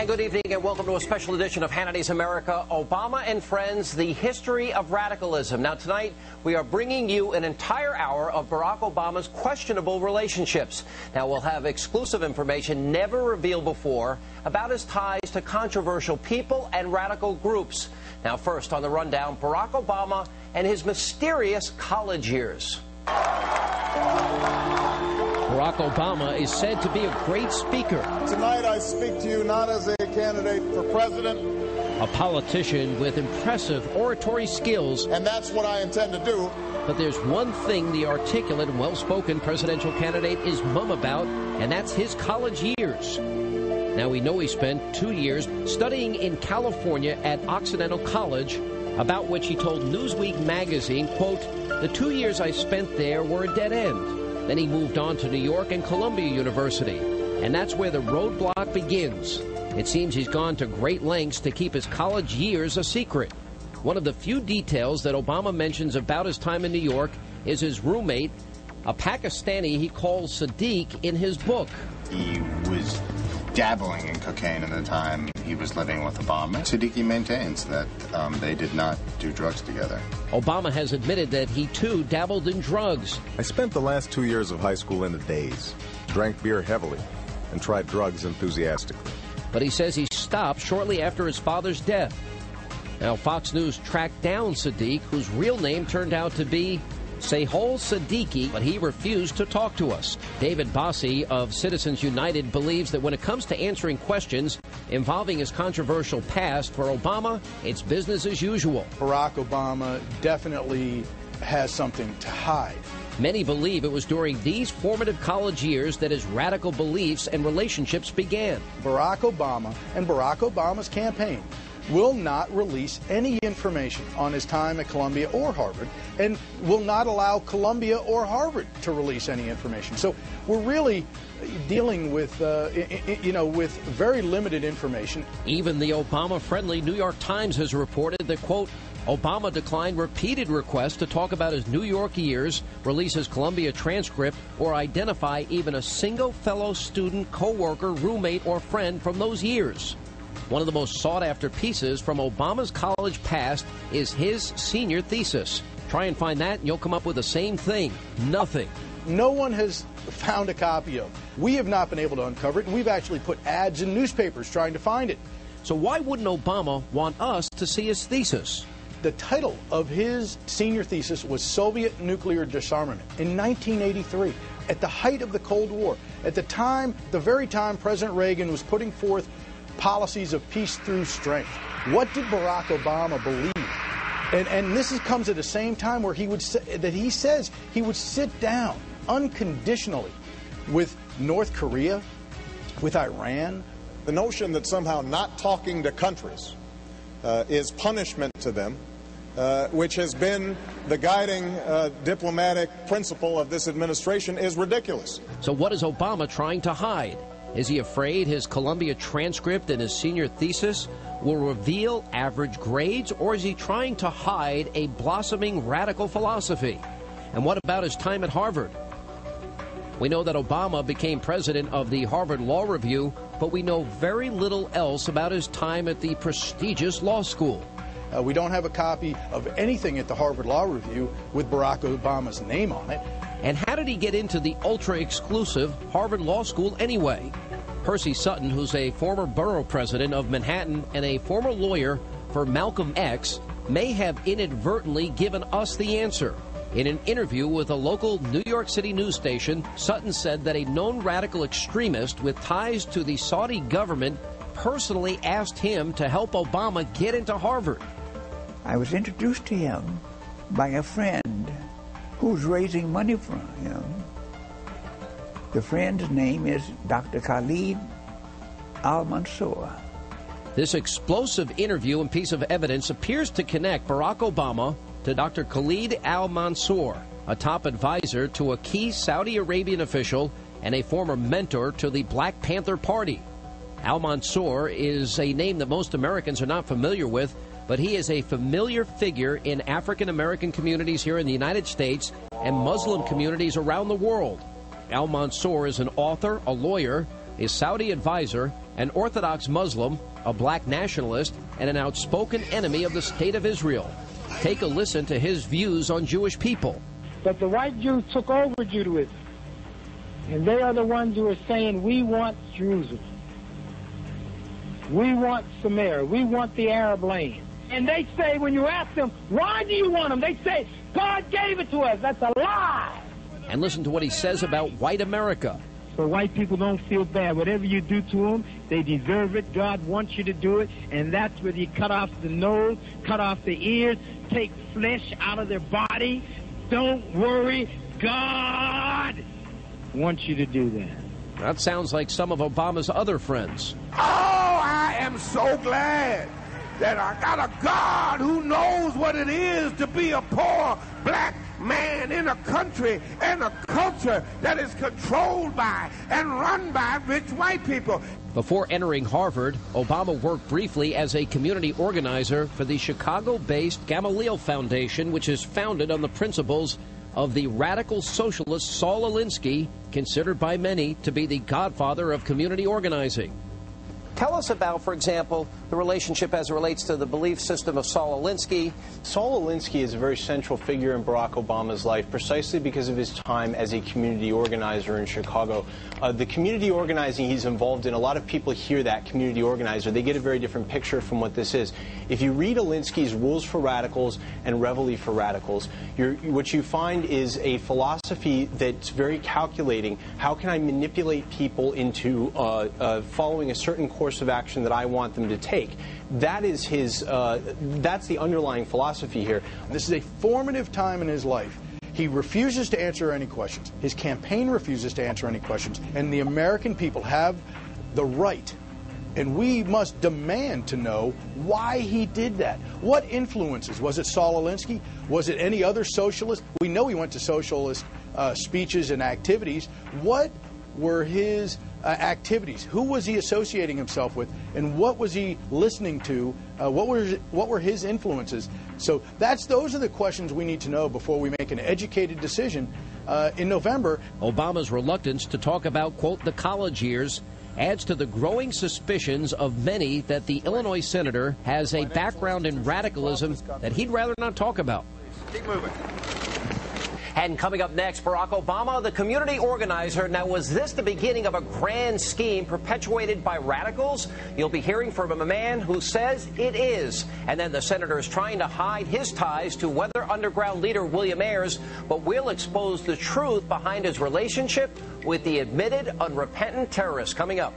And good evening and welcome to a special edition of Hannity's America, Obama and Friends, the history of radicalism. Now tonight, we are bringing you an entire hour of Barack Obama's questionable relationships. Now we'll have exclusive information never revealed before about his ties to controversial people and radical groups. Now first on the rundown, Barack Obama and his mysterious college years. Barack Obama is said to be a great speaker. Tonight I speak to you not as a candidate for president, a politician with impressive oratory skills. And that's what I intend to do. But there's one thing the articulate and well-spoken presidential candidate is mum about, and that's his college years. Now we know he spent 2 years studying in California at Occidental College, about which he told Newsweek magazine, quote, "The 2 years I spent there were a dead end." Then he moved on to New York and Columbia University, and that's where the roadblock begins. It seems he's gone to great lengths to keep his college years a secret. One of the few details that Obama mentions about his time in New York is his roommate, a Pakistani he calls Sadiq in his book. He was dabbling in cocaine at the time he was living with Obama. Siddiqui maintains that they did not do drugs together. Obama has admitted that he, too, dabbled in drugs. I spent the last 2 years of high school in a daze, drank beer heavily, and tried drugs enthusiastically. But he says he stopped shortly after his father's death. Now, Fox News tracked down Sadiq, whose real name turned out to be Sehol Siddiqui, but he refused to talk to us. David Bossie of Citizens United believes that when it comes to answering questions involving his controversial past, for Obama, it's business as usual. Barack Obama definitely has something to hide. Many believe it was during these formative college years that his radical beliefs and relationships began. Barack Obama and Barack Obama's campaign will not release any information on his time at Columbia or Harvard, and will not allow Columbia or Harvard to release any information. So we're really dealing with, with very limited information. Even the Obama-friendly New York Times has reported that, quote, Obama declined repeated requests to talk about his New York years, release his Columbia transcript, or identify even a single fellow student, co-worker, roommate, or friend from those years. One of the most sought-after pieces from Obama's college past is his senior thesis. Try and find that, and you'll come up with the same thing. Nothing. No one has found a copy of it. We have not been able to uncover it, and we've actually put ads in newspapers trying to find it. So why wouldn't Obama want us to see his thesis? The title of his senior thesis was Soviet Nuclear Disarmament in 1983, at the height of the Cold War. At the time, the very time President Reagan was putting forth policies of peace through strength. What did Barack Obama believe? And this comes at the same time where he says he would sit down unconditionally with North Korea, with Iran. The notion that somehow not talking to countries is punishment to them, which has been the guiding diplomatic principle of this administration, is ridiculous. So what is Obama trying to hide? Is he afraid his Columbia transcript and his senior thesis will reveal average grades, or is he trying to hide a blossoming radical philosophy? And what about his time at Harvard? We know that Obama became president of the Harvard Law Review, but we know very little else about his time at the prestigious law school. We don't have a copy of anything at the Harvard Law Review with Barack Obama's name on it. And how did he get into the ultra-exclusive Harvard Law School anyway? Percy Sutton, who's a former borough president of Manhattan and a former lawyer for Malcolm X, may have inadvertently given us the answer. In an interview with a local New York City news station, Sutton said that a known radical extremist with ties to the Saudi government personally asked him to help Obama get into Harvard. I was introduced to him by a friend who's raising money for him. The friend's name is Dr. Khalid Al-Mansour. This explosive interview and piece of evidence appears to connect Barack Obama to Dr. Khalid Al-Mansour, a top advisor to a key Saudi Arabian official and a former mentor to the Black Panther Party. Al-Mansour is a name that most Americans are not familiar with, but he is a familiar figure in African-American communities here in the United States and Muslim communities around the world. Al-Mansour is an author, a lawyer, a Saudi advisor, an Orthodox Muslim, a black nationalist, and an outspoken enemy of the State of Israel. Take a listen to his views on Jewish people. But the white Jews took over Judaism, and they are the ones who are saying, we want Jerusalem. We want Samaria. We want the Arab land. And they say, when you ask them, why do you want them? They say, God gave it to us. That's a lie. And listen to what he says about white America. So white people don't feel bad. Whatever you do to them, they deserve it. God wants you to do it. And that's where you cut off the nose, cut off the ears, take flesh out of their body. Don't worry. God wants you to do that. That sounds like some of Obama's other friends. Oh, I am so glad that I got a God who knows what it is to be a poor black man in a country and a culture that is controlled by and run by rich white people. Before entering Harvard, Obama worked briefly as a community organizer for the Chicago-based Gamaliel Foundation, which is founded on the principles of the radical socialist Saul Alinsky, considered by many to be the godfather of community organizing. Tell us about, for example, the relationship as it relates to the belief system of Saul Alinsky. Saul Alinsky is a very central figure in Barack Obama's life precisely because of his time as a community organizer in Chicago. The community organizing he's involved in, a lot of people hear that community organizer. They get a very different picture from what this is. If you read Alinsky's Rules for Radicals and Reveille for Radicals, what you find is a philosophy that's very calculating. How can I manipulate people into following a certain course of action that I want them to take? That is that's the underlying philosophy here. This is a formative time in his life. He refuses to answer any questions. His campaign refuses to answer any questions. And the American people have the right, and we must demand to know why he did that. What influences? Was it Saul Alinsky? Was it any other socialist? We know he went to socialist speeches and activities. What were his activities? Who was he associating himself with, and what was he listening to? What were his influences? So those are the questions we need to know before we make an educated decision in November. Obama's reluctance to talk about, quote, the college years adds to the growing suspicions of many that the Illinois senator has a background in radicalism that he'd rather not talk about. Keep moving. And coming up next, Barack Obama, the community organizer. Now, was this the beginning of a grand scheme perpetuated by radicals? You'll be hearing from a man who says it is. And then the senator is trying to hide his ties to Weather Underground leader William Ayers, but we'll expose the truth behind his relationship with the admitted unrepentant terrorist. Coming up.